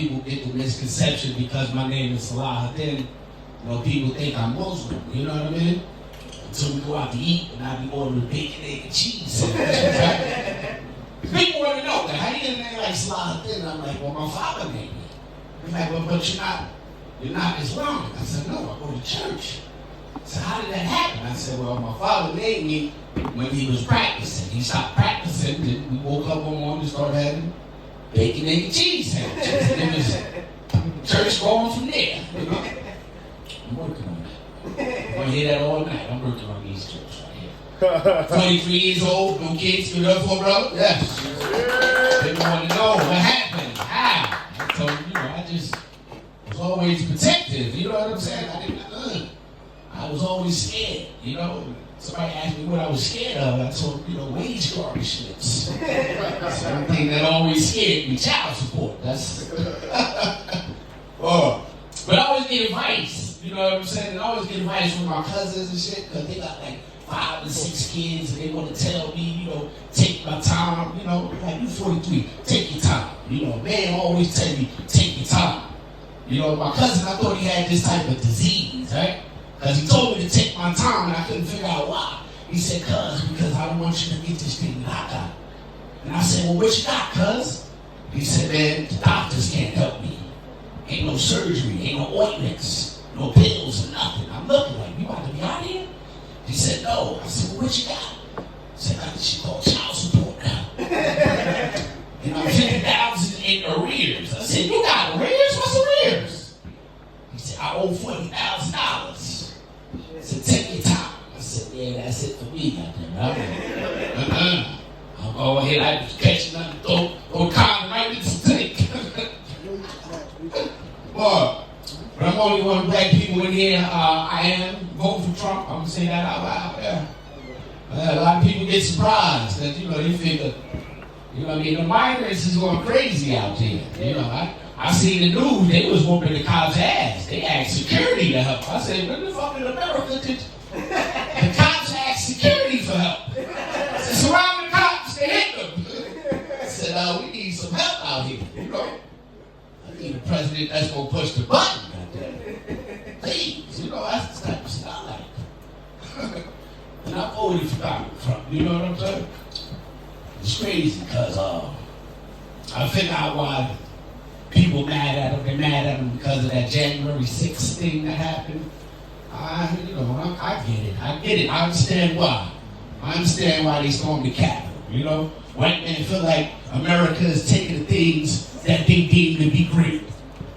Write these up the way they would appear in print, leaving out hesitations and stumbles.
people get the misconception because my name is Salah, then people think I'm Muslim, you know what I mean? Until we go out to eat and I be ordering bacon, egg, and cheese sandwiches, right? People want to know that. How you get a name like Salah? And I'm like, well, my father named me. He's like, well, but you're not Islamic. I said, no, I go to church. So how did that happen? I said, well, my father named me when he was practicing. He stopped practicing, then we woke up one morning and started having bacon, egg, and cheese sandwiches. And it was church going from there, you know? I'm working on that. I'm going to hear that all night. I'm working on these jokes right here. 23 years old, no kids, give it up for brother? Yes. They want to know what happened, how. I told them, I just was always protective, you know what I'm saying? I was always scared, Somebody asked me what I was scared of. I told them, wage garnishments. That's the one thing that always scared me. Child support. That's. But I always get advice. You know what I'm saying? And I always get advice from my cousins and shit because they got like 5 and 6 kids and they want to tell me, take my time. Like you 43, take your time. Man always tell me, take your time. My cousin, I thought he had this type of disease, right? Because he told me to take my time and I couldn't figure out why. He said, because I don't want you to get this thing that I got. And I said, well, what you got, cuz? He said, man, the doctors can't help me. Ain't no surgery, ain't no ointments, no pills or nothing. I'm looking like, you about to be out here? He said, no. I said, well, what you got? He said, I got this shit called child support now. And I'm $50,000 in arrears. I said, you got arrears? What's arrears? He said, I owe $40,000. I said, take your time. I said, yeah, that's it for me. I'll go ahead, I just catch nothing, throw condom right in the tank. But I'm only one of the black people in here. I am voting for Trump. I'm going to say that out loud. Yeah. A lot of people get surprised that, they figure, the migrants is going crazy out there. I seen the news, they was whooping the cops' ass. They asked security to help. I said, when the fuck in America did the cops ask security for help? I said, surround the cops, they hit them. I said, we need some help out here, I need a president that's going to push the button. Please, that's the type of stuff I like. And I voted for Donald Trump, you know what I'm saying? It's crazy because I figure out why people mad at him. They're mad at him because of that January 6th thing that happened. I get it. I understand why. I understand why they stormed the Capitol, White men feel like America is taking the things that they deem to be great.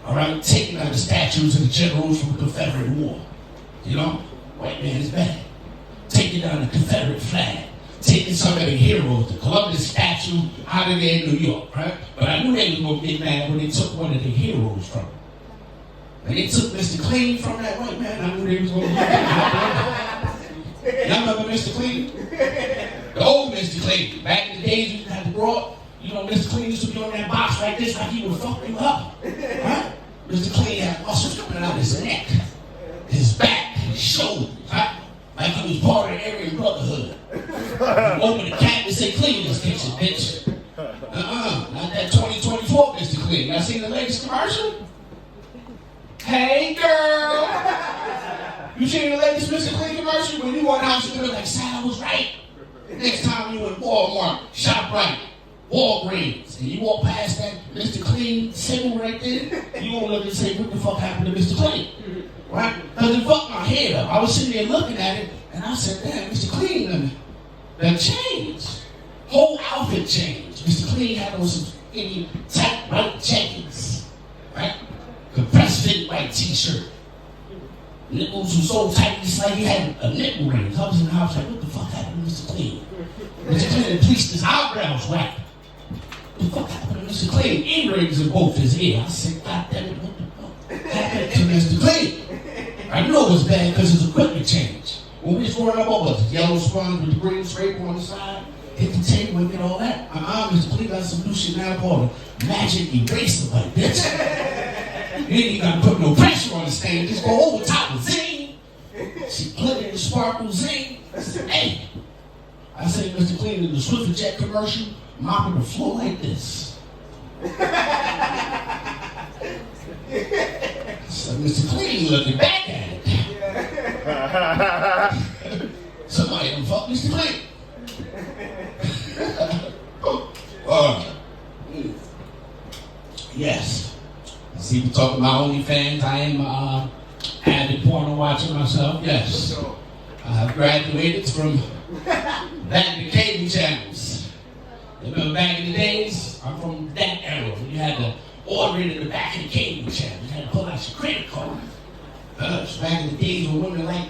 All right? Taking out the statues of the generals from the Confederate War. White man is bad. Taking down the Confederate flag. Taking some of the heroes, the Columbus statue, out of there in New York, right? But I knew they was going to get mad when they took one of the heroes from him. When they took Mr. Clean from that white man, I knew they was going to get mad. Y'all remember Mr. Clean? The old Mr. Clean. Back in the days when you had to grow up, Mr. Clean used to be on that box like this, like he would fuck you up. Right? Mr. Clean had muscles coming out his neck, his back, his shoulders, right? Like he was part of the Aryan Brotherhood. Open the cap and say, clean this kitchen, bitch. Not that 2024 Mr. Clean. Y'all seen the latest commercial? Hey, girl. You seen the latest Mr. Clean commercial? When you walk out, you're gonna be like, Sal was right. Next time you in Walmart, ShopRite, Walgreens, and you walk past that Mr. Clean symbol right there, you won't look and say, what the fuck happened to Mr. Clean? Right? Because it fucked my head up. I was sitting there looking at it, and I said, damn, Mr. Clean done changed. Whole outfit changed. Mr. Clean had on some skinny, tight white jeans, right? Compressed fit white t-shirt. Nipples were so tight, it's like he had a nipple ring. I was in the house like, what the fuck happened to Mr. Clean? Mr. Clean had bleached his eyebrows white. What the fuck happened to Mr. Clean? Earrings in both his ears. I said, God damn it, what the fuck happened to Mr. Clean? I know it was bad because his equipment changed. When we was growing up, what was it? Yellow sponge with the green scraper on the side, hit the table and get all that. Mr. Clean got some new shit now called a magic eraser, like bitch. You ain't got to put no pressure on the stain. Just go over top with zing. She put it in the sparkle zing. I said, hey. I said, Mr. Clean in the Swift Jet commercial, mopping the floor like this. Mr. Clean looking back at it. Somebody done fuck Mr. Clean. Yes. I see people talking about OnlyFans. I am avid porno watcher myself. Yes. I have graduated from back in the cable channels. Remember back in the days? I'm from that era when you had to order it in the back of the cable channel. You had to pull out your credit card. Back in the days when women like